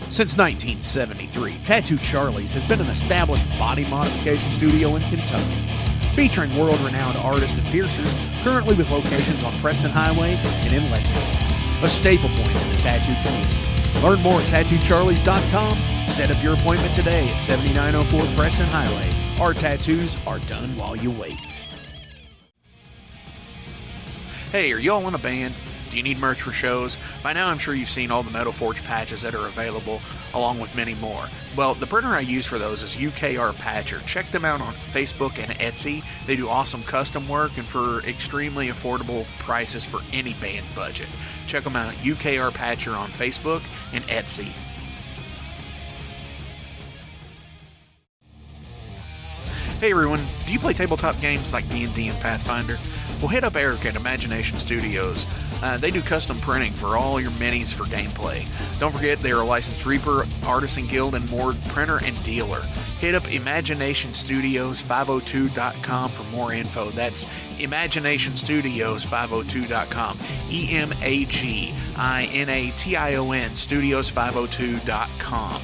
Since 1973, Tattoo Charlie's has been an established body modification studio in Kentucky, featuring world-renowned artists and piercers, currently with locations on Preston Highway and in Lexington, a staple point in the tattoo community. Learn more at tattoocharlies.com. Set up your appointment today at 7904 Preston Highway. Our tattoos are done while you wait. Hey, are y'all in a band? Do you need merch for shows? By now I'm sure you've seen all the Metal Forge patches that are available, along with many more. Well, the printer I use for those is UKR Patcher. Check them out on Facebook and Etsy. They do awesome custom work and for extremely affordable prices for any band budget. Check them out, UKR Patcher on Facebook and Etsy. Hey everyone, do you play tabletop games like D&D and Pathfinder? Well, hit up Eric at Imagination Studios. They do custom printing for all your minis for gameplay. Don't forget, they are a licensed Reaper, Artisan Guild, and Moored printer and dealer. Hit up ImaginationStudios502.com for more info. That's ImaginationStudios502.com. EMAGINATION Studios502.com.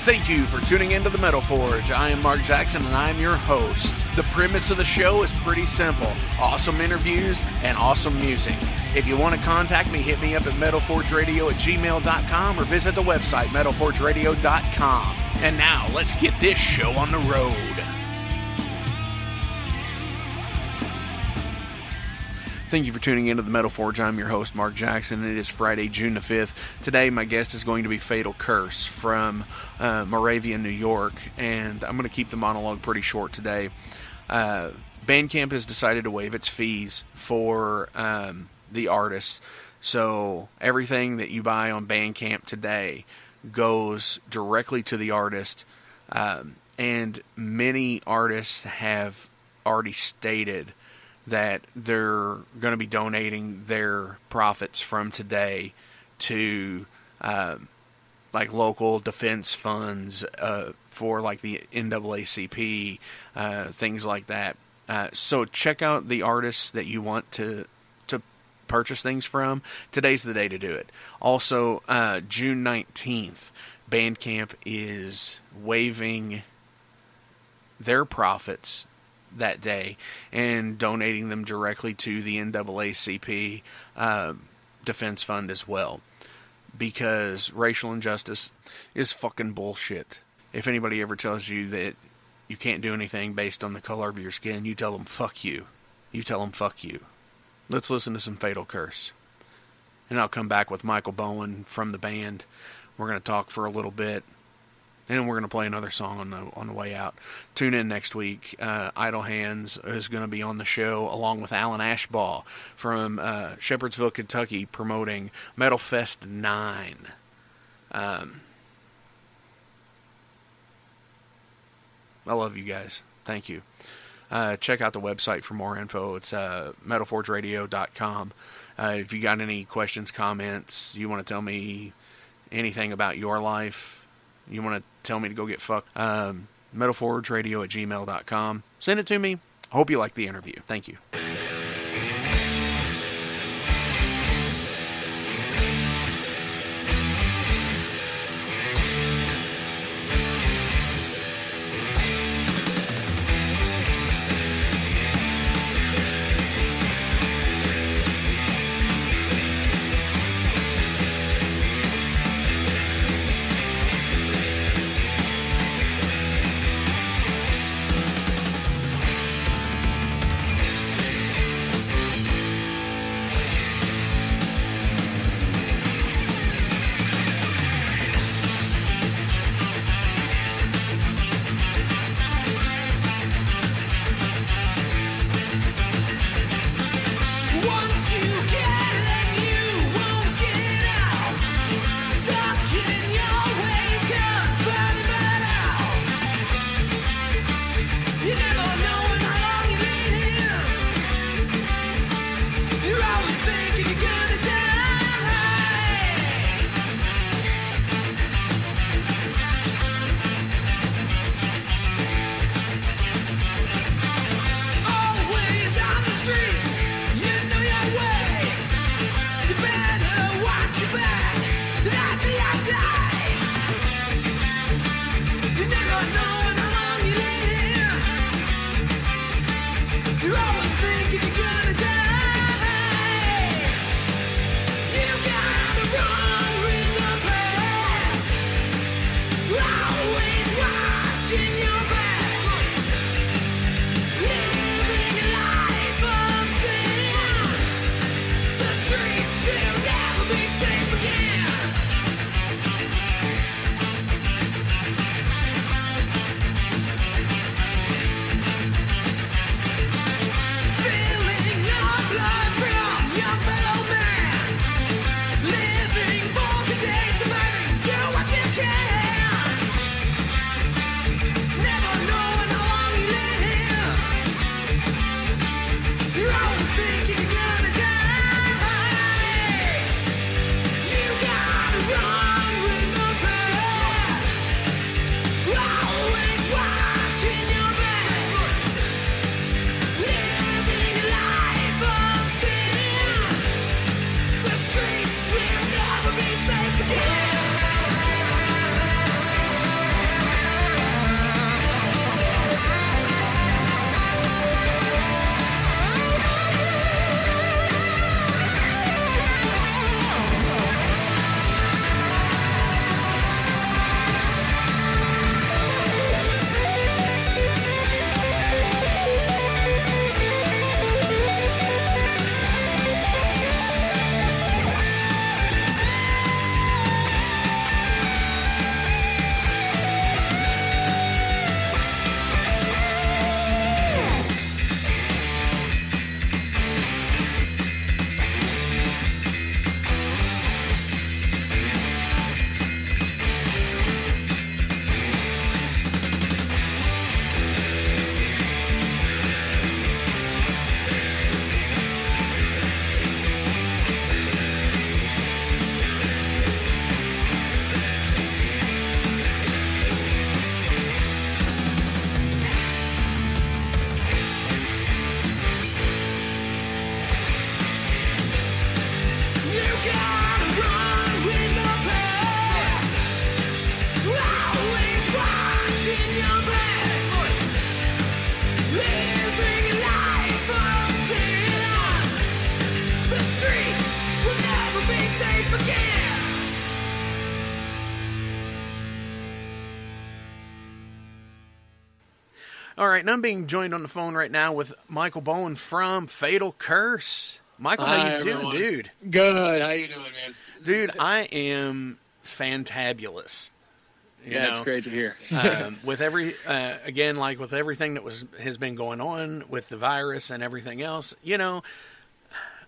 Thank you for tuning into the Metal Forge. I am Mark Jackson and I am your host. The premise of the show is pretty simple. Awesome interviews and awesome music. If you want to contact me, hit me up at metalforgeradio@gmail.com or visit the website metalforgeradio.com. And now, let's get this show on the road. Thank you for tuning into the Metal Forge. I'm your host, Mark Jackson. It is Friday, June the 5th. Today, my guest is going to be Fatal Curse from Moravia, New York, and I'm going to keep the monologue pretty short today. Bandcamp has decided to waive its fees for the artists, so everything that you buy on Bandcamp today goes directly to the artist, and many artists have already stated that they're going to be donating their profits from today to like local defense funds for like the NAACP, things like that. So check out the artists that you want to purchase things from. Today's the day to do it. Also, June 19th, Bandcamp is waiving their profits that day and donating them directly to the NAACP defense fund as well, because racial injustice is fucking bullshit. If anybody ever tells you that you can't do anything based on the color of your skin, you tell them fuck you. You tell them fuck you. Let's listen to some Fatal Curse, and I'll come back with Michael Bowen from the band. We're going to talk for a little bit, and we're going to play another song on the way out. Tune in next week. Idle Hands is going to be on the show, along with Alan Ashbaugh from Shepherdsville, Kentucky, promoting Metal Fest 9. I love you guys. Thank you. Check out the website for more info. It's metalforgeradio.com. If you got any questions, comments, you want to tell me anything about your life, you want to tell me to go get fucked, metalforgeradio@gmail.com. Send it to me. I hope you like the interview. Thank you. All right, and I'm being joined on the phone right now with Michael Bowen from Fatal Curse. Michael, how you doing, dude? Good. How you doing, man? Dude, I am fantabulous. It's great to hear. With again, like with everything that has been going on with the virus and everything else,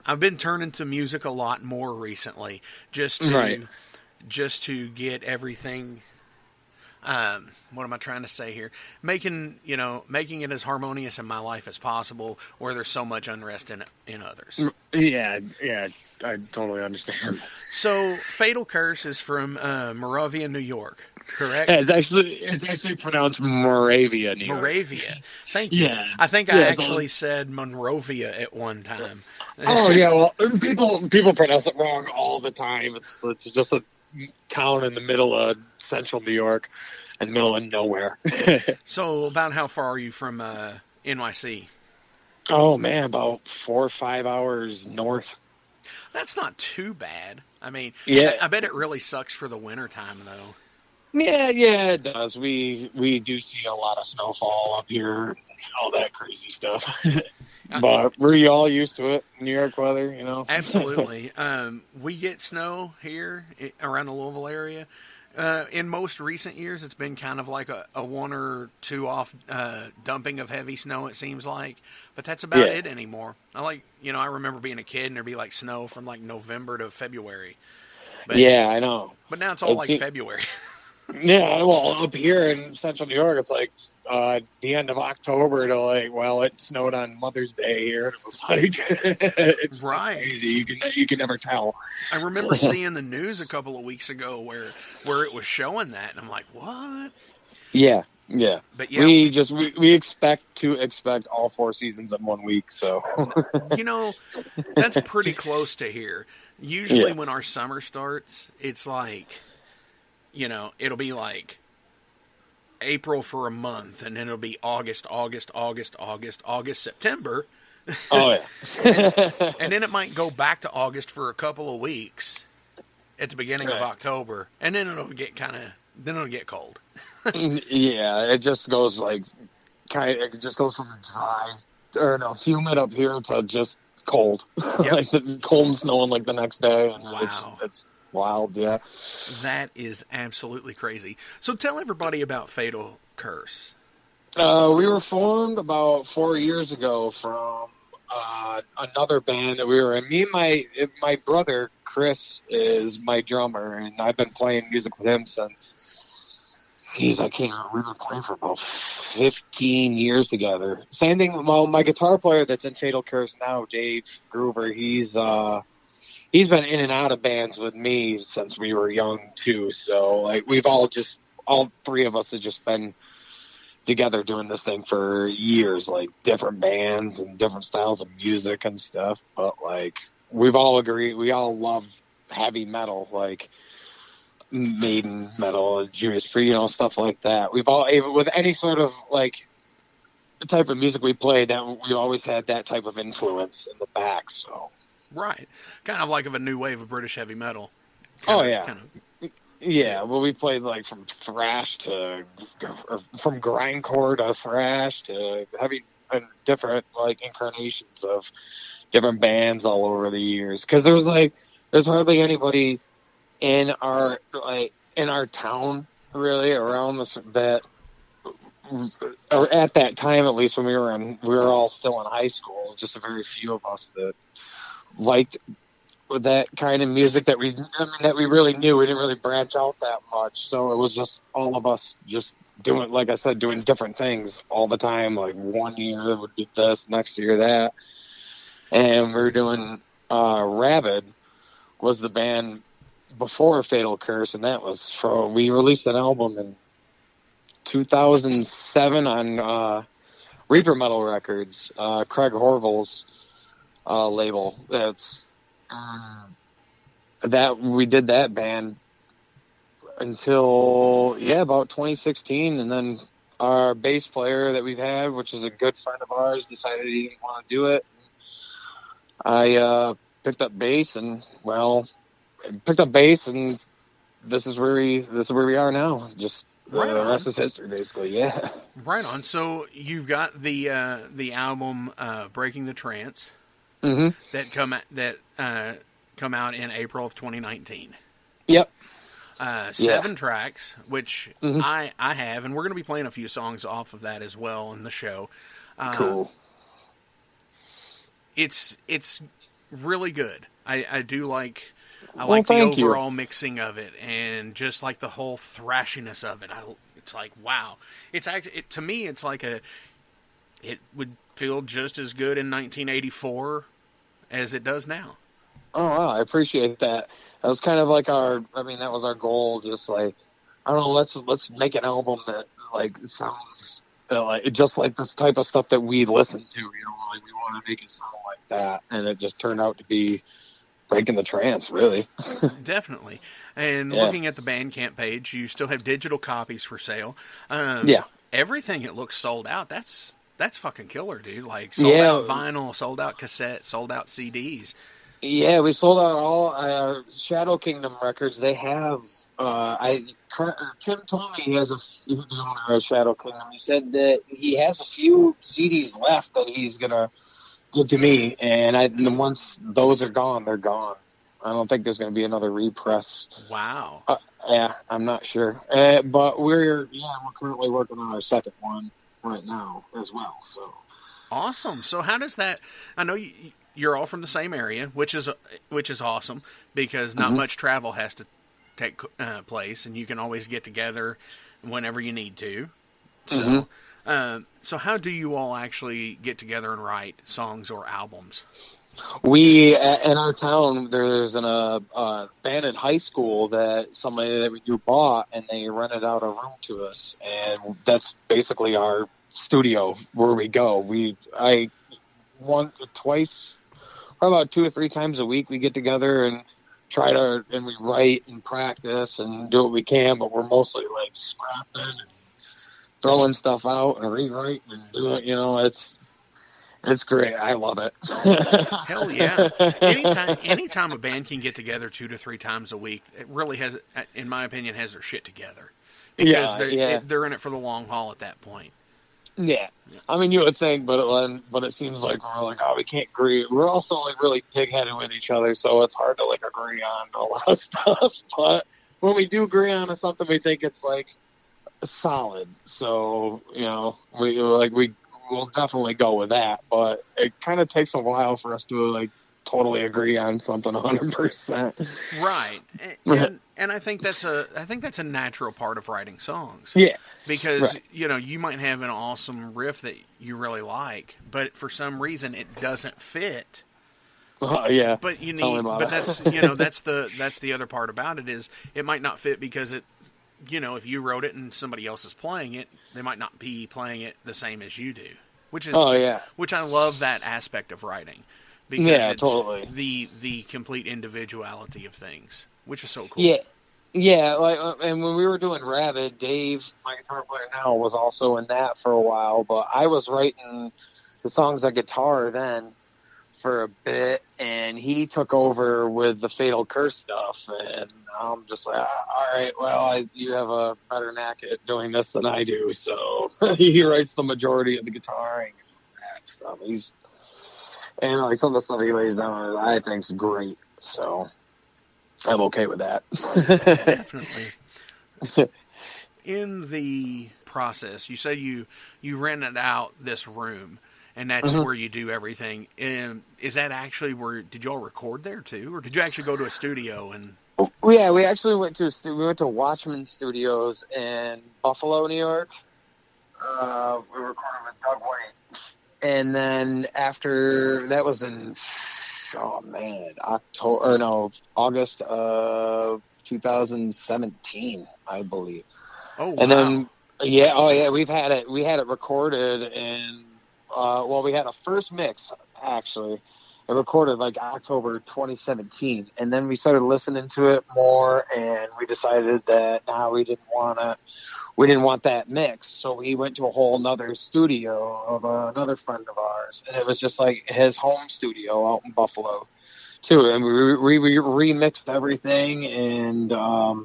I've been turning to music a lot more recently, just to get everything. What am I trying to say here? Making it as harmonious in my life as possible, where there's so much unrest in others. Yeah, I totally understand. So, Fatal Curse is from Moravia, New York, correct? Yeah, it's actually pronounced Moravia, New York. Moravia. Thank you. Yeah. I think I actually said Monrovia at one time. Oh yeah, well, people pronounce it wrong all the time. It's just a town in the middle of central New York, in the middle of nowhere. So, about how far are you from NYC? Oh man, about 4 or 5 hours north. That's not too bad. I mean, yeah. I bet it really sucks for the winter time, though. Yeah, it does. We do see a lot of snowfall up here, all that crazy stuff. But we're all used to it, New York weather, Absolutely. We get snow here around the Louisville area. In most recent years, it's been kind of like a 1 or 2 off dumping of heavy snow, it seems like. But that's about it anymore. I remember being a kid and there'd be like snow from like November to February. But, yeah, I know. But now it's all February. Yeah, well, up here in central New York, it's like the end of October to it snowed on Mother's Day here. And it was like, it's crazy. You can never tell. I remember seeing the news a couple of weeks ago where it was showing that, and I'm like, what? Yeah. But yeah, we expect all 4 seasons in 1 week. So that's pretty close to here. Usually, when our summer starts, it's like, it'll be like April for a month, and then it'll be August, September. Oh, yeah. and then it might go back to August for a couple of weeks at the beginning of October, and then it'll get cold. Yeah, it just goes it just goes from humid up here to just cold. Yep. Cold and snowing like the next day. And wow. It's wild, yeah. That is absolutely crazy. So tell everybody about Fatal Curse. We were formed about 4 years ago from another band that we were in. Me and my brother, Chris, is my drummer, and I've been playing music with him since, we've been playing for about 15 years together. Same thing, well, my guitar player that's in Fatal Curse now, Dave Groover, he's been in and out of bands with me since we were young too. So we've all 3 of us have just been together doing this thing for years, different bands and different styles of music and stuff. But we've all agreed, we all love heavy metal, Maiden metal, Judas Priest, stuff like that. We've all, with any sort of type of music we played, that we always had that type of influence in the back. So. Right. Kind of like of a new wave of British heavy metal. Yeah, well, we played from thrash from grindcore to thrash to heavy and different incarnations of different bands all over the years. Because there's hardly anybody in our town really around this that, or at that time at least when we were all still in high school. Just a very few of us that liked that kind of music that we really knew. We didn't really branch out that much, so it was just all of us just doing, like I said, doing different things all the time. 1 year it would be this, next year that, and we were doing Rabid was the band before Fatal Curse, and that was we released an album in 2007 on Reaper Metal Records, Craig Horville's label. That's that we did that band until about 2016, and then our bass player that we've had, which is a good friend of ours, decided he didn't want to do it. I picked up bass, and this is where we are now. Just Right the on. rest is history, basically. Yeah. Right on. So you've got the album "Breaking the Trance" Mm-hmm. that come out in April of 2019. Yep. 7 tracks, which Mm-hmm. I have, and we're going to be playing a few songs off of that as well in the show. Cool. It's really good. I do like the thank you. overall mixing of it, and just like the whole thrashiness of it. It's like, wow. It's actually, to me, it's like it would feel just as good in 1984 as it does now. Oh, wow, I appreciate that. That was kind of like that was our goal. Just like, I don't know, let's make an album that like sounds like just like this type of stuff that we listen to. You know, like we want to make it sound like that, and it just turned out to be Breaking the Trance, really. Definitely. And Yeah. looking at the Bandcamp page, you still have digital copies for sale. Yeah. Everything, it looks sold out. That's fucking killer, dude. Like sold out vinyl, sold out cassette, sold out CDs. Yeah, we sold out all Shadow Kingdom records. They have. Tim told me he has the owner of Shadow Kingdom. He said that he has a few CDs left that he's gonna give to me, and once those are gone, they're gone. I don't think there's gonna be another repress. Wow. Yeah, I'm not sure. But we're currently working on our second one right now as well. So awesome. So how does that? I know you're all from the same area, which is awesome because not much travel has to take place, and you can always get together whenever you need to. So, so how do you all actually get together and write songs or albums? We in our town, there's a band in high school that somebody that we bought, and they rented out a room to us, and that's basically our studio where we go. Twice, probably about 2 or 3 times a week, we get together and we write and practice and do what we can, but we're mostly like scrapping and throwing stuff out and rewriting and doing, it's great. I love it. Hell yeah. Anytime a band can get together 2 to 3 times a week, it really has, in my opinion, has their shit together. Because they're in it for the long haul at that point. Yeah. I mean, you would think, but it seems like we're like, we can't agree. We're also like really pig-headed with each other, so it's hard to like agree on a lot of stuff. But when we do agree on something, we think it's like solid. So we'll definitely go with that. But it kind of takes a while for us to like totally agree on something 100%. Right. And I think that's a natural part of writing songs. Yeah. Because, you might have an awesome riff that you really like, but for some reason it doesn't fit. Yeah. But that's, that's the other part about it is it might not fit because it, if you wrote it and somebody else is playing it, they might not be playing it the same as you do, which I love that aspect of writing because it's totally the complete individuality of things, which is so cool. Yeah. Yeah, and when we were doing Rabid, Dave, my guitar player now, was also in that for a while, but I was writing the songs on guitar then for a bit, and he took over with the Fatal Curse stuff, and I'm just like, all right, well, you have a better knack at doing this than I do, so he writes the majority of the guitaring and that stuff. And some of the stuff he lays down, I think is great, so I'm okay with that. Definitely. In the process, you said you rented out this room, and that's where you do everything. And is that actually did you all record there too, or did you actually go to a studio? And yeah, we actually went to Watchman Studios in Buffalo, New York. We recorded with Doug White, and then after that was in August of 2017, I believe. Oh, wow. And then, we had it recorded, and we had a first mix, actually. It recorded like October 2017, and then we started listening to it more, and we decided that we didn't want that mix, so we went to a whole nother studio of another friend of ours, and it was just like his home studio out in Buffalo too, and we remixed everything, and I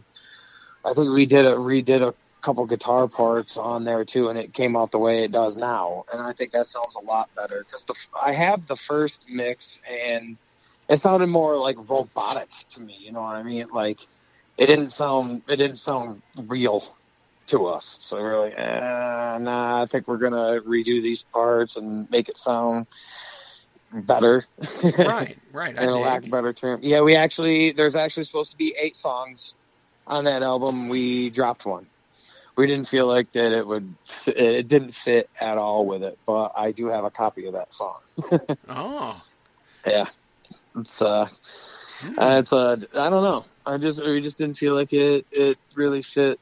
think we redid couple guitar parts on there too, and it came out the way it does now. And I think that sounds a lot better because I have the first mix, and it sounded more like robotic to me. You know what I mean? Like it didn't sound real to us. So we're like, nah, I think we're gonna redo these parts and make it sound better. Right. In a lack of a better term. Yeah, there's actually supposed to be 8 songs on that album. We dropped one. We didn't feel like that it didn't fit at all with it, but I do have a copy of that song. Oh. Yeah. I don't know. We just didn't feel like it really fit.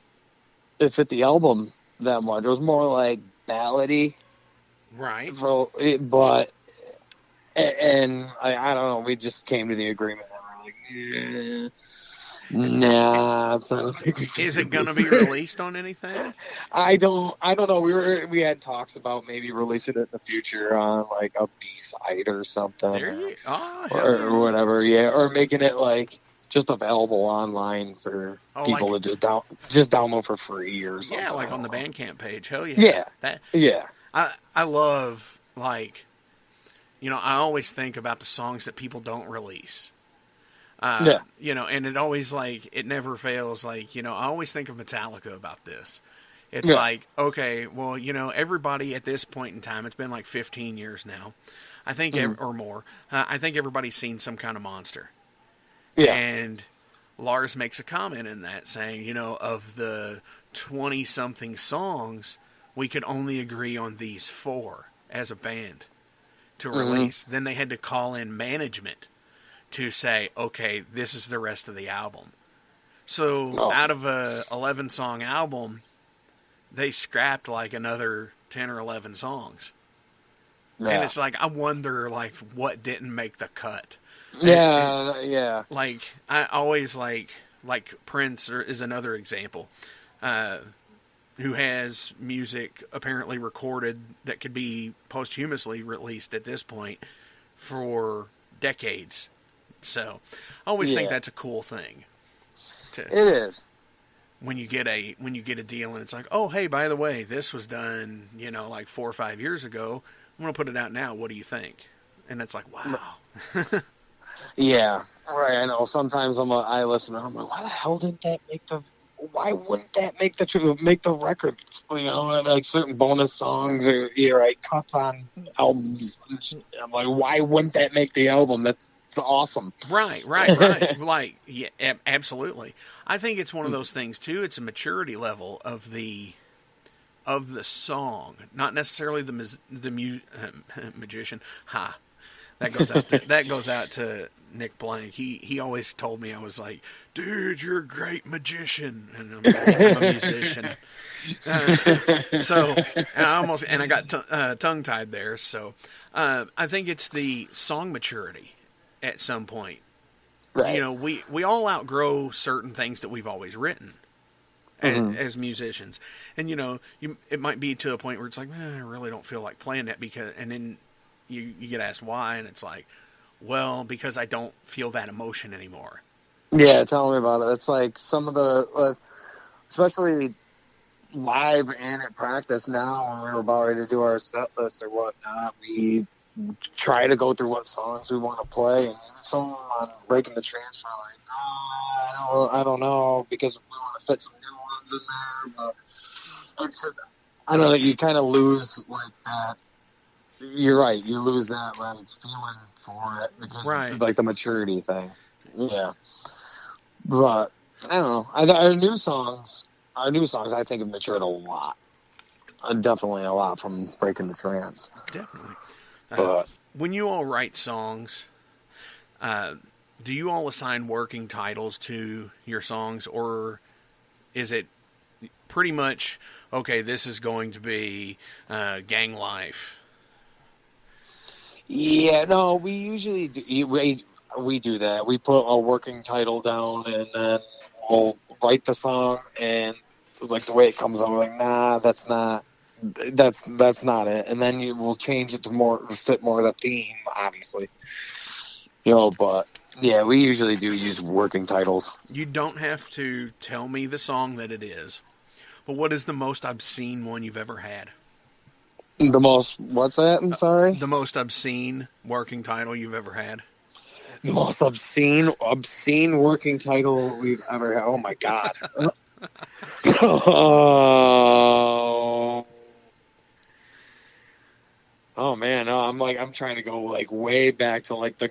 It fit the album that much. It was more like ballady. Right. But I don't know. We just came to the agreement that we're like, nah. Is it going to be released on anything? I don't know. We had talks about maybe releasing it in the future on like a B-side or something, or whatever. Yeah, or making it like just available online for people to just download for free or something. Yeah, like on the Bandcamp page. Hell yeah. Yeah. I love, like, you know, I always think about the songs that people don't release. You know, and it always, like, it never fails. Like, you know, I always think of Metallica about this. It's like, okay, well, you know, everybody at this point in time, it's been like 15 years now, I think, or more. I think everybody's seen some kind of monster. Yeah. And Lars makes a comment in that saying, you know, of the 20-something songs, we could only agree on these 4 as a band to release. Then they had to call in management to say, okay, this is the rest of the album. So out of a 11-song album, they scrapped like another 10 or 11 songs. Yeah. And it's like, I wonder, like, what didn't make the cut. Yeah. Like, I always like Prince is another example, who has music apparently recorded that could be posthumously released at this point for decades. So I always think that's a cool thing. It is. When you get a deal and it's like, oh, hey, by the way, this was done, you know, like 4 or 5 years ago. I'm going to put it out now. What do you think? And it's like, wow. Yeah, right. I know. Sometimes I listen and I'm like, why the hell didn't that why wouldn't that make the record? You know, like certain bonus songs or cuts on albums. I'm like, why wouldn't that make the album? That's awesome. Right. Like, yeah, absolutely. I think it's one of those things too. It's a maturity level of the song, not necessarily the magician. That goes out to Nick Blank. He always told me, I was like, dude, you're a great magician, and I'm a musician. I got tongue tied there. So I think it's the song maturity at some point. Right. You know, we all outgrow certain things that we've always written as musicians, and you know, it might be to a point where it's like, I really don't feel like playing that and then you get asked why, and it's like, well, because I don't feel that emotion anymore. Yeah, tell me about it. It's like some of the, especially live and at practice now, when we're about ready to do our set list or whatnot, we try to go through what songs we want to play, and some on Breaking the Trance are like, I don't know, because we want to fit some new ones in there, but it's just, I don't know, you kind of lose like that. You're right. You lose that feeling for it because of, like, the maturity thing. Yeah, but I don't know. Our new songs, I think have matured a lot. Definitely a lot from Breaking the Trance. Definitely. But when you all write songs, do you all assign working titles to your songs, or is it pretty much, okay, this is going to be Gang Life? Yeah, no, we usually do, we do that. We put a working title down, and then we'll write the song, and like the way it comes out, we're like, nah, that's not it. And then we'll change it to fit more of the theme, obviously. You know, but yeah, we usually do use working titles. You don't have to tell me the song that it is, But what is the most obscene one you've ever had? The most, what's that? I'm sorry? The most obscene working title you've ever had? The most obscene working title we've ever had. Oh my God. Oh man, no, I'm trying to go like way back to like the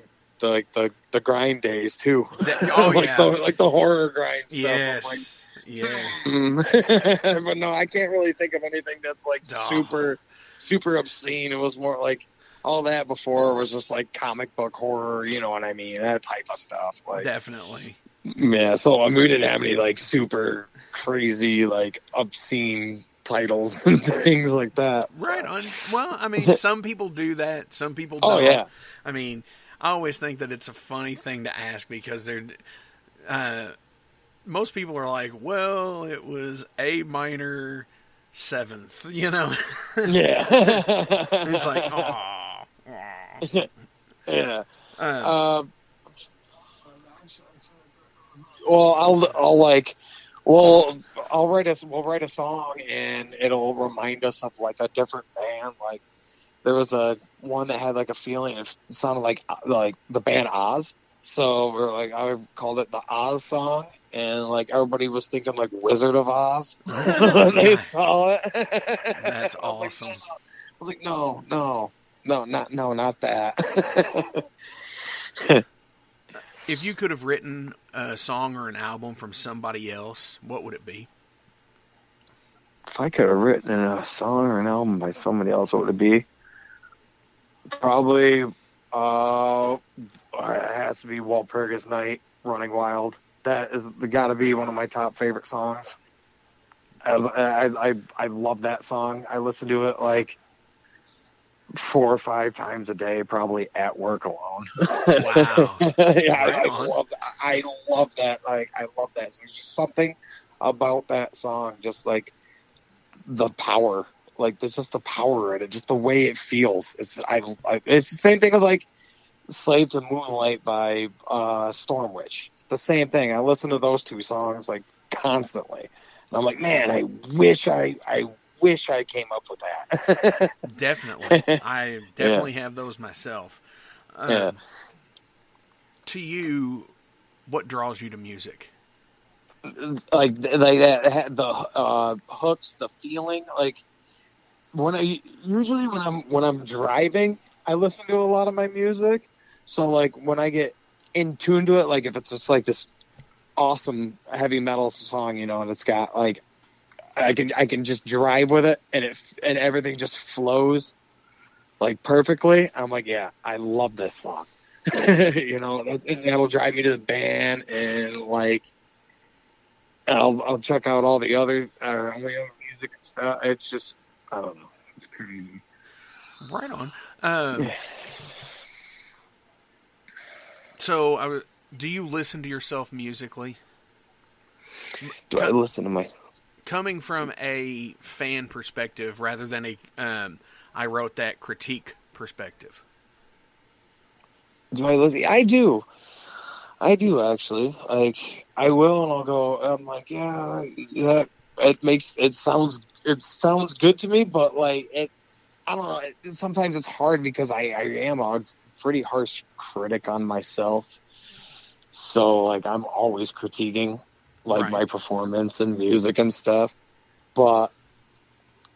grind days too. Yeah. Like the horror grind stuff. Yes. Yes. But no, I can't really think of anything that's like super obscene. It was more like all that before was just like comic book horror, you know what I mean? That type of stuff. Like, definitely. Yeah, so we didn't have any like super crazy, like obscene titles and things like that. Right on. Well, I mean, some people do that. Some people don't. Oh, yeah. I mean, I always think that it's a funny thing to ask because they're, most people are like, well, it was A minor 7th, you know? Yeah. It's like, oh. Yeah. Well, we'll write a song and it'll remind us of like a different band. Like there was one that had like a feeling it sounded like the band Oz. So we're like, I called it the Oz song, and like everybody was thinking like Wizard of Oz when they saw it. That's awesome. I was like, no, not that. If you could have written a song or an album from somebody else, what would it be? If I could have written a song or an album by somebody else, what would it be? Probably, it has to be Walpurgis Night, Running Wild. That is got to be one of my top favorite songs. I love that song. I listen to it like 4 or 5 times a day, probably at work alone. Wow. Yeah, Right I love that. Like I love that. There's just something about that song, just like the power. Like there's just the power in it, just the way it feels. It's the same thing with like "Slave to Moonlight" by Stormwitch. It's the same thing. I listen to those 2 songs like constantly, and I'm like, man, I wish I came up with that. Definitely. I definitely have those myself. Yeah. To you, what draws you to music? Like that, the hooks, the feeling. Like when I'm driving, I listen to a lot of my music. So like when I get in tune to it, like if it's just like this awesome heavy metal song, you know, and it's got like I can just drive with it, and everything just flows like perfectly. I'm like, yeah, I love this song. You know, and that'll drive me to the band, and like I'll check out all the other music and stuff. It's just, I don't know, it's crazy. Right on. So, do you listen to yourself musically? Do I listen to myself? Coming from a fan perspective rather than a I wrote that critique perspective. Do I listen? I do actually. Like I will, and I'll go. I'm like, yeah. It sounds good to me, but like I don't know. Sometimes it's hard because I am a pretty harsh critic on myself. So like I'm always critiquing like my performance and music and stuff. But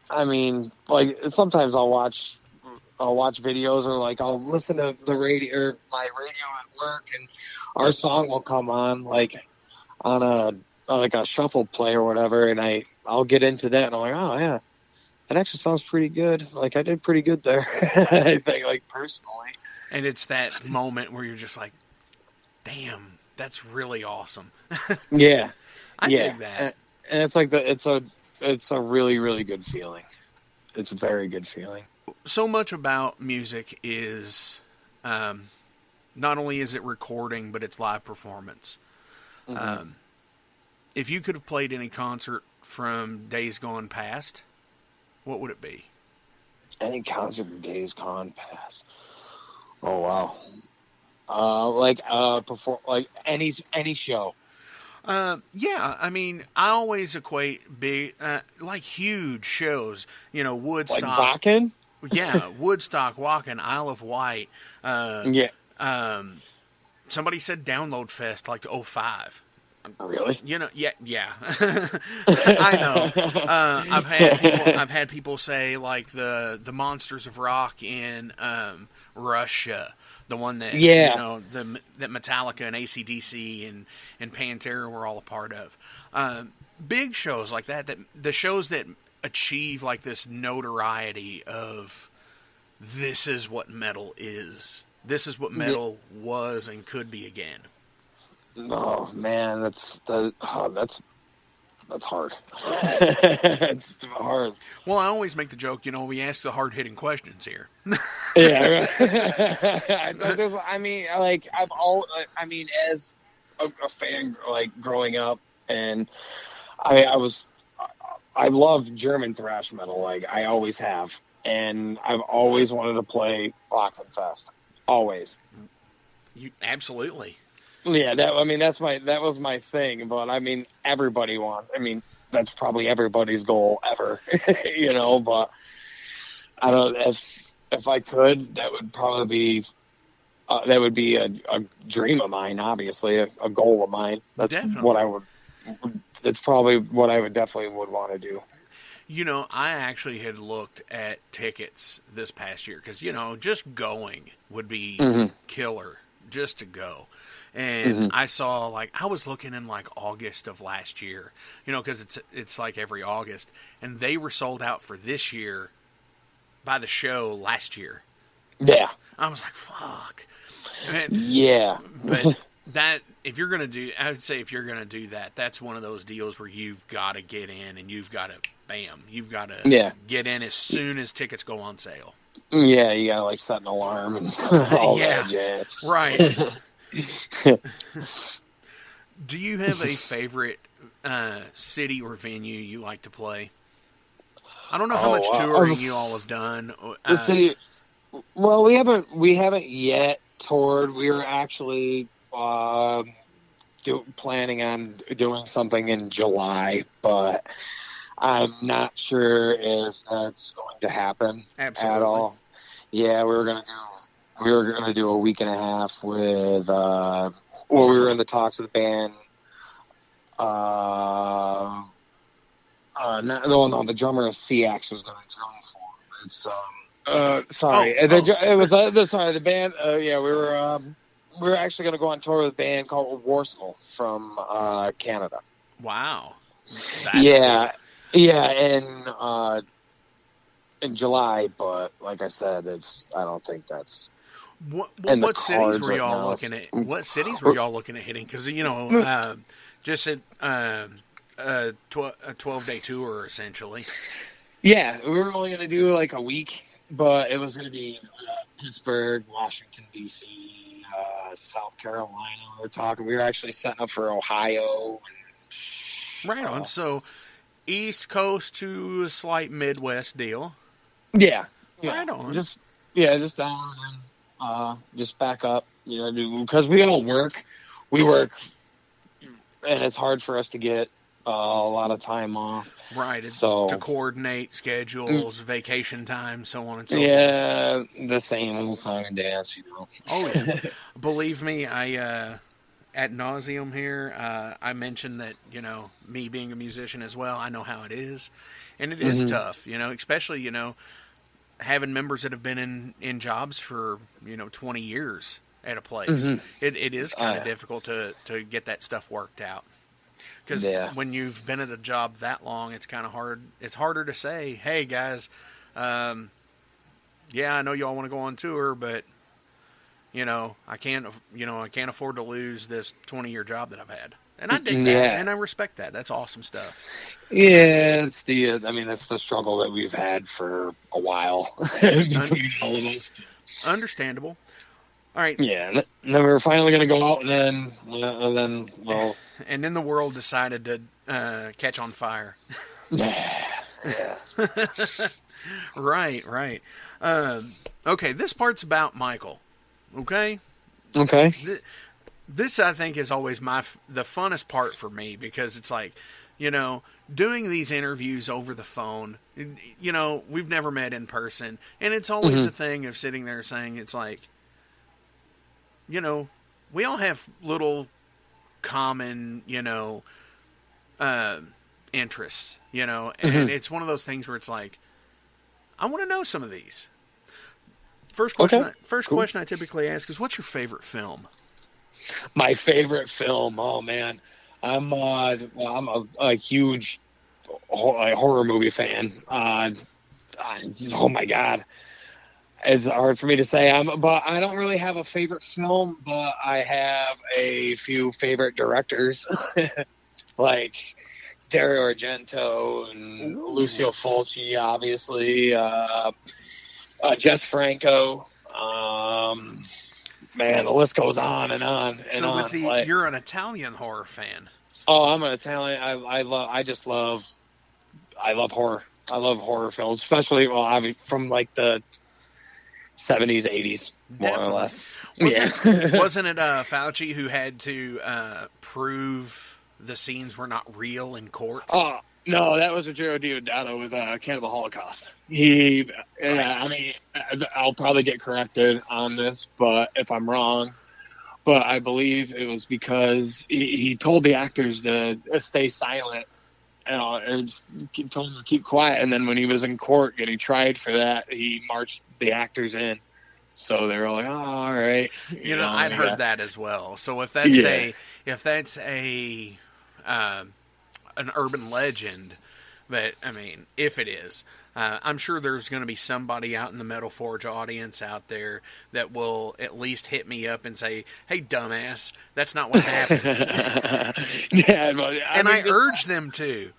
I mean, like sometimes I'll watch videos, or like I'll listen to the radio or my radio at work, and our song will come on like on a shuffle play or whatever, and I'll get into that, and I'm like, oh yeah, that actually sounds pretty good. Like I did pretty good there. I think, like personally. And it's that moment where you're just like, damn, that's really awesome. Yeah. I dig that. And it's like it's a really, really good feeling. It's a very good feeling. So much about music is not only is it recording, but it's live performance. Mm-hmm. If you could have played any concert from days gone past, what would it be? Any concert from days gone past? Oh wow! Like any show. Yeah, I mean, I always equate big, like huge shows, Like Woodstock. Vakken? Yeah, Woodstock, Wacken, Isle of Wight. Yeah. Um, Somebody said Download Fest like '05. Oh, really? Yeah. I know. I've had people say like the Monsters of Rock in Russia, the one that Yeah. that Metallica and AC/DC and Pantera were all a part of. Big shows like that the shows that achieve like this notoriety of this is what metal is. This is what metal was and could be again. Oh man, that's hard. It's hard. Well, I always make the joke, we ask the hard-hitting questions here. Yeah. I mean, like as a fan, like growing up, and I love German thrash metal, like I always have, and I've always wanted to play Fest. Always. You absolutely. Yeah, that was my thing, but I mean everybody wants. I mean that's probably everybody's goal ever, But I don't. If I could, that would probably be a dream of mine. Obviously, a goal of mine. That's Definitely. what I would. It's probably what I would definitely would want to do. I actually had looked at tickets this past year because, just going would be killer just to go. And I saw, I was looking in, August of last year, because it's like every August. And they were sold out for this year by the show last year. Yeah. I was like, fuck. Yeah. But if you're going to do, I would say if you're going to do that, that's one of those deals where you've got to get in and you've got to, you've got to get in as soon as tickets go on sale. Yeah, you got to, set an alarm and all that jazz. Right. Do you have a favorite city or venue you like to play? I don't know how much touring you all have done. Well, we haven't yet toured. We were actually planning on doing something in July, but I'm not sure if that's going to happen at all. Yeah, we were gonna do a week and a half with. We were in the talks with the band. The drummer of CX was going to drum for him. It's sorry, it was the band. We were actually going to go on tour with a band called Warsaw from Canada. Wow. That's cool. In July, but like I said, I don't think that's. What cities were y'all looking at? What cities were y'all looking at hitting? Because just at a 12-day tour essentially. Yeah, we were only going to do a week, but it was going to be Pittsburgh, Washington D.C., South Carolina. We were actually setting up for Ohio. Right on. So East Coast to a slight Midwest deal. Yeah. Right on. Just down and just back up, because we all work. We work, and it's hard for us to get a lot of time off. Right. So to coordinate schedules, vacation time, so on and so forth. Yeah, the same old song and dance, Oh, yeah. Believe me, I ad nauseum here, I mentioned that, me being a musician as well, I know how it is. And it is tough, especially, having members that have been in jobs for, 20 years at a place. It is kind of difficult to get that stuff worked out. Because when you've been at a job that long, it's kind of hard. It's harder to say, hey, guys, I know y'all want to go on tour, but, I can't afford to lose this 20-year job that I've had. And I dig that, and I respect that. That's awesome stuff. Yeah, that's the struggle that we've had for a while. Between all of us. Understandable. All right. Yeah, and then we were finally going to go out, and then and then the world decided to catch on fire. Yeah. Right. Okay, this part's about Michael. Okay. This, I think, is always the funnest part for me, because it's like, doing these interviews over the phone, we've never met in person. And it's always a thing of sitting there saying, it's like, we all have little common, interests, and it's one of those things where it's like, I want to know some of these. First question, question I typically ask is, what's your favorite film? My favorite film? Oh man, I'm a huge horror movie fan. Oh my god, it's hard for me to say. But I don't really have a favorite film, but I have a few favorite directors, like Dario Argento and Lucio Fulci, obviously. Jess Franco. Man, the list goes on and on and so on. You're an Italian horror fan. Oh, I'm an Italian. I love horror. I love horror films, especially from like the 70s, 80s, more or less. Wasn't it Fauci who had to prove the scenes were not real in court? Oh no, that was Ruggero Deodato with Cannibal Holocaust. I'll probably get corrected on this, but if I'm wrong, but I believe it was because he told the actors to stay silent, and just told them to keep quiet. And then when he was in court getting tried for that, he marched the actors in. So they were like, "Oh, all right." I'd heard that as well. So if that's an urban legend, but I mean, if it is, I'm sure there's going to be somebody out in the Metal Forge audience out there that will at least hit me up and say, "Hey, dumbass, that's not what happened." I urge them to.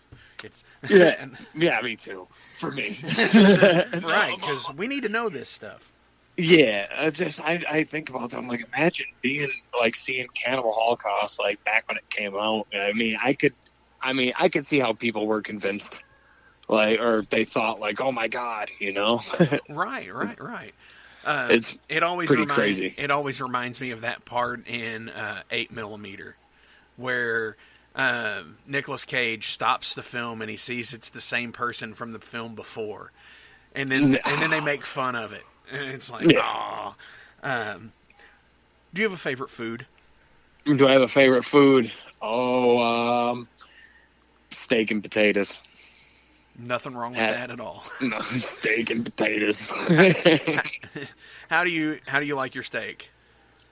Me too. For me, right? Because we need to know this stuff. Yeah, I think about them. Like, imagine seeing Cannibal Holocaust like back when it came out. I could see how people were convinced, or they thought like, "Oh my god," Right. It always crazy. It always reminds me of that part in 8mm, where Nicolas Cage stops the film and he sees it's the same person from the film before, and then they make fun of it. And it's like, aw. Do you have a favorite food? Do I have a favorite food? Steak and potatoes. Nothing wrong with that at all. No, steak and potatoes. How do you like your steak?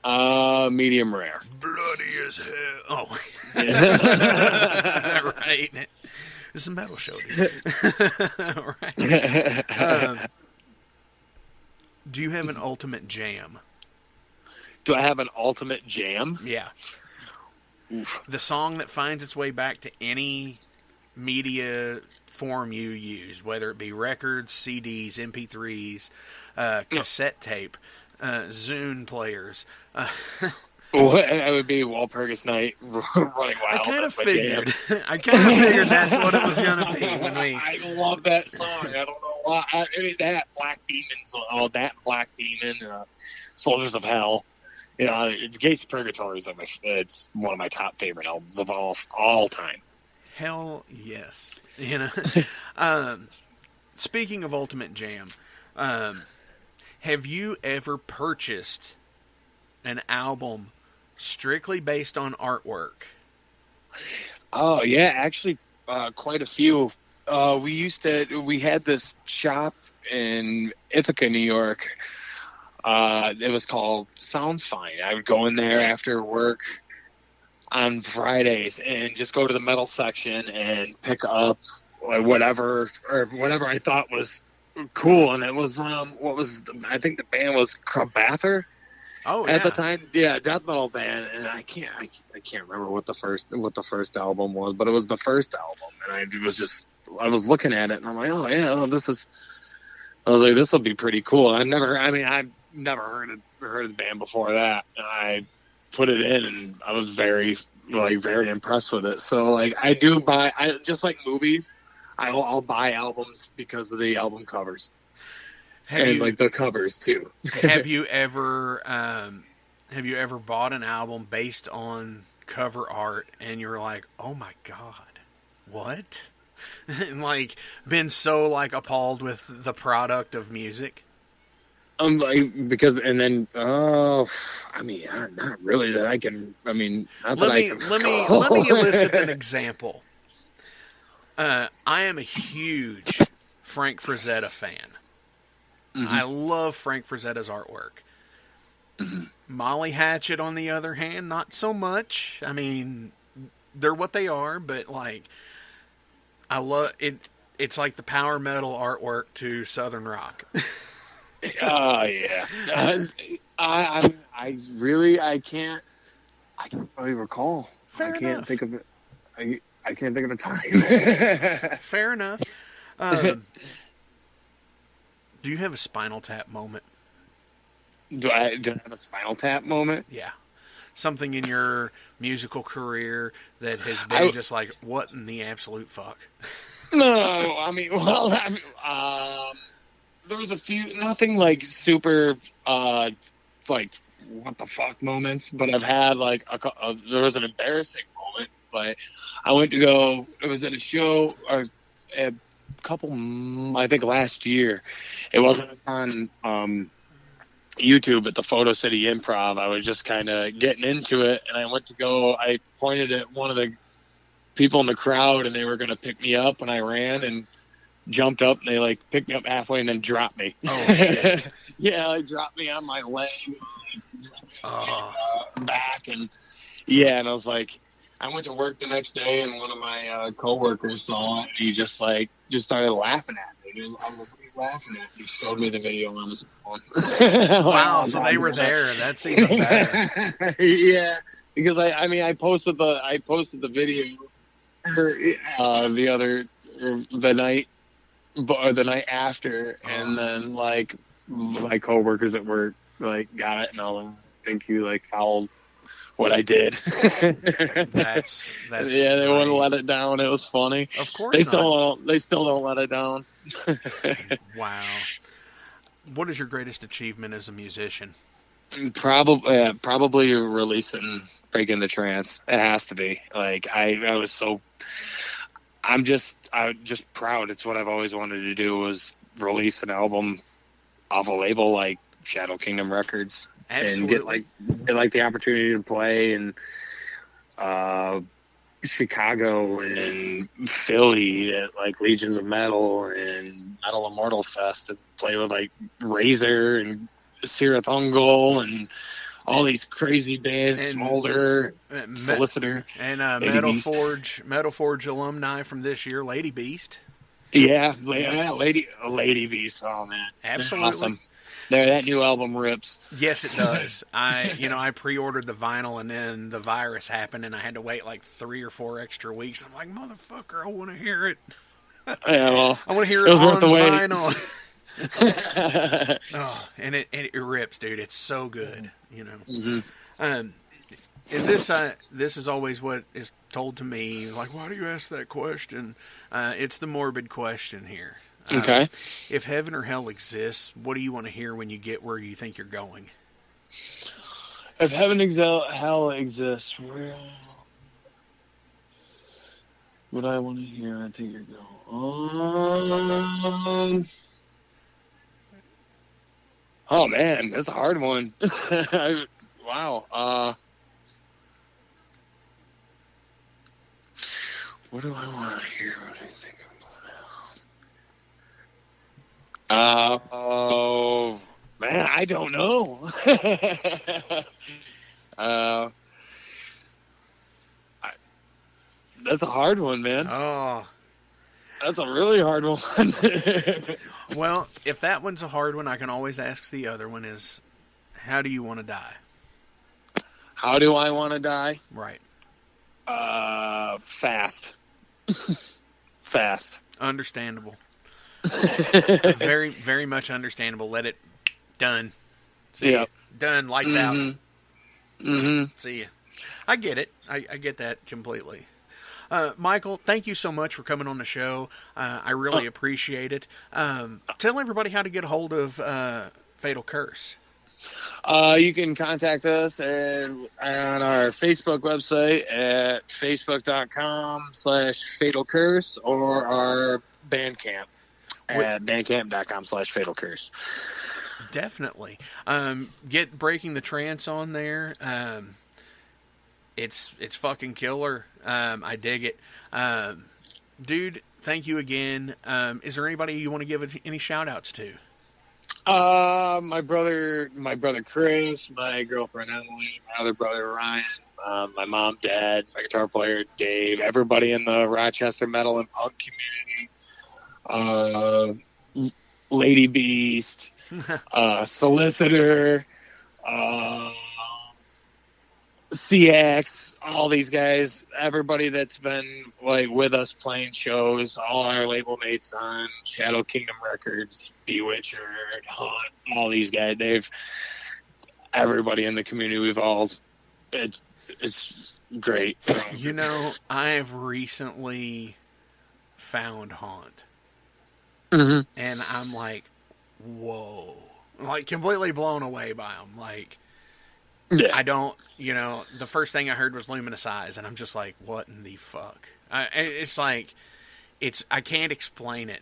Medium rare. Bloody as hell. Oh, right. This is a metal show, dude. Right. Do you have an ultimate jam? Do I have an ultimate jam? Yeah. Oof. The song that finds its way back to any media form you use, whether it be records, CDs, MP3s, cassette tape, Zune players. It would be Walpurgis Night, Running Wild. I kind of figured that's what it was going to be. I love that song. I don't know why. That Black Black Demon, Soldiers of Hell. Gates of Purgatory is it's one of my top favorite albums of all time. Hell yes. Speaking of Ultimate Jam, have you ever purchased an album strictly based on artwork? Oh yeah, actually, quite a few. We had this shop in Ithaca, New York. It was called Sounds Fine. I would go in there after work on Fridays and just go to the metal section and pick up whatever I thought was cool. And it was I think the band was Krabather. Oh, yeah. At the time, yeah, death metal band, and I can't remember what the first album was, but it was the first album, and I was looking at it, and I'm like, oh yeah, this will be pretty cool. I've never heard of the band before that, and I put it in, and I was very impressed with it. So I do buy, just like movies, I'll buy albums because of the album covers. The covers too. Have you ever have you ever bought an album based on cover art and you're like, oh my God, what? And like been so like appalled with the product of music? Because, and then, I mean, not really that I can, I mean, not that I can. Let me elicit an example. I am a huge Frank Frazetta fan. Mm-hmm. I love Frank Frazetta's artwork. Mm-hmm. Molly Hatchet, on the other hand, not so much. I mean, they're what they are, but like, I love it. It's like the power metal artwork to Southern rock. Oh yeah. I really can't really recall. Fair I can't enough. think of it. I can't think of a time. Fair enough. Do you have a Spinal Tap moment? Do I have a Spinal Tap moment? Yeah. Something in your musical career that has been just like, what in the absolute fuck? No, I mean, well, there was a few, nothing like super, like, what the fuck moments, but I've had like there was an embarrassing moment, but I went to go, it was at a show a couple, I think last year. It wasn't on YouTube at the Photo City Improv. I was just kind of getting into it, and I pointed at one of the people in the crowd, and they were going to pick me up, and I ran and jumped up, and they like picked me up halfway and then dropped me. Oh shit! Yeah, they dropped me on my leg, back, and yeah, and I was like, I went to work the next day, and one of my coworkers saw it, and he just started laughing at me. He was, I was laughing at me. He showed me the video on his phone. Wow, so they were there. That's even better. Yeah, because I posted the video the night after, and then like my coworkers at work like got it, and I think you like fouled what I did. That's yeah, they wouldn't let it down. It was funny. Of course they still don't let it down. Wow. What is your greatest achievement as a musician? Probably releasing Breaking the Trance. It has to be. Like I'm just proud. It's what I've always wanted to do, was release an album off a label like Shadow Kingdom Records. Absolutely. And get the opportunity to play in Chicago and Philly at like Legions of Metal and Metal Immortal Fest, and play with like Razor and Sirith Ungol and all these crazy bands, Smolder, Solicitor, and Metal Forge alumni from this year, Lady Beast. Yeah, Lady Beast. Oh man, absolutely awesome. That new album rips. Yes, it does. I pre-ordered the vinyl, and then the virus happened, and I had to wait like 3 or 4 extra weeks. I'm like, motherfucker, I want to hear it. Yeah, well, I want to hear it on vinyl. Oh, and it rips, dude. It's so good, you know. Mm-hmm. And this is always what is told to me. Like, why do you ask that question? It's the morbid question here. Okay. If heaven or hell exists, what do you want to hear when you get where you think you're going? If heaven hell exists, where would I want to hear? I think you're going. Oh man, that's a hard one. Wow. What do I want to hear when I think I'm going? Oh man, I don't know. That's a hard one, man. Oh, that's a really hard one. Well, if that one's a hard one, I can always ask the other one is, how do you want to die? How do I want to die? Right. Fast. Fast. Understandable. Very, very much understandable. Let it done. See ya. Done. Lights out. Mm-hmm. See ya. I get it. I get that completely. Michael, thank you so much for coming on the show. I really appreciate it. Tell everybody how to get a hold of Fatal Curse. You can contact us on our Facebook website at facebook.com/Fatal Curse or our Bandcamp at bandcamp.com/Fatal Curse. Definitely. Get Breaking the Trance on there. It's fucking killer. I dig it. Dude, thank you again. Is there anybody you want to give any shout outs to? My brother Chris, my girlfriend Emily, my other brother Ryan, my mom, dad, my guitar player Dave, everybody in the Rochester metal and punk community, Lady Beast, Solicitor, CX, all these guys, everybody that's been like with us playing shows, all our label mates on Shadow Kingdom Records, Bewitcher, Hunt, all these guys, everybody in the community, it's great. You know, I have recently found Haunt. Mm-hmm. And I'm like, whoa. Like, completely blown away by them. Like, yeah. I don't, the first thing I heard was Luminous Eyes, and I'm just like, what in the fuck? It's like, I can't explain it.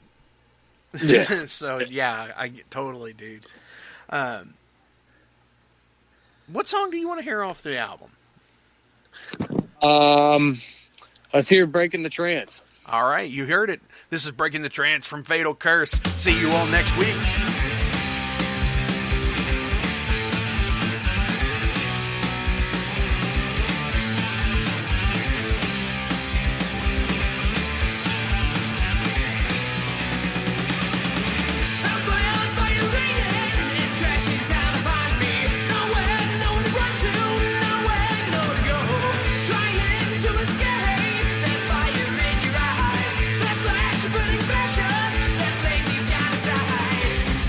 Yeah. So, yeah, I totally, dude. What song do you want to hear off the album? Let's hear Breaking the Trance. All right, you heard it. This is Breaking the Trance from Fatal Curse. See you all next week. Pressure, that flame deep down inside.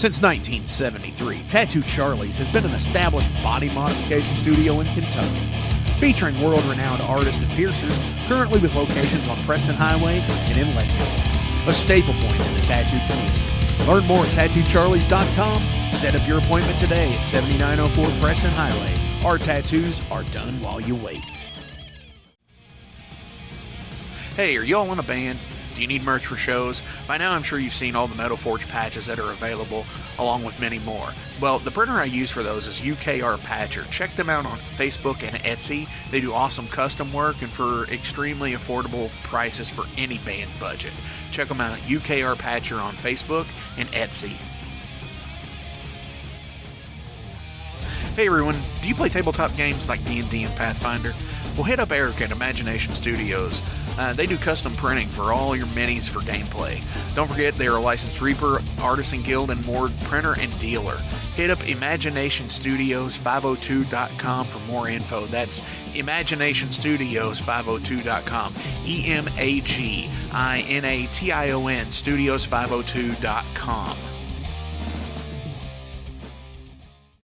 Since 1973, Tattoo Charlie's has been an established body modification studio in Kentucky, featuring world-renowned artists and piercers, currently with locations on Preston Highway and in Lexington, a staple point in the tattoo community. Learn more at tattoocharlies.com. Set up your appointment today at 7904 Preston Highway. Our tattoos are done while you wait. Hey, are y'all in a band? Do you need merch for shows? By now I'm sure you've seen all the Metal Forge patches that are available, along with many more. Well, the printer I use for those is UKR Patcher. Check them out on Facebook and Etsy. They do awesome custom work and for extremely affordable prices for any band budget. Check them out, UKR Patcher on Facebook and Etsy. Hey everyone, do you play tabletop games like D&D and Pathfinder? Well, hit up Eric at Imagination Studios. They do custom printing for all your minis for gameplay. Don't forget, they are a licensed Reaper, Artisan Guild, and Moored printer and dealer. Hit up ImaginationStudios502.com for more info. That's ImaginationStudios502.com. EMAGINATION Studios502.com.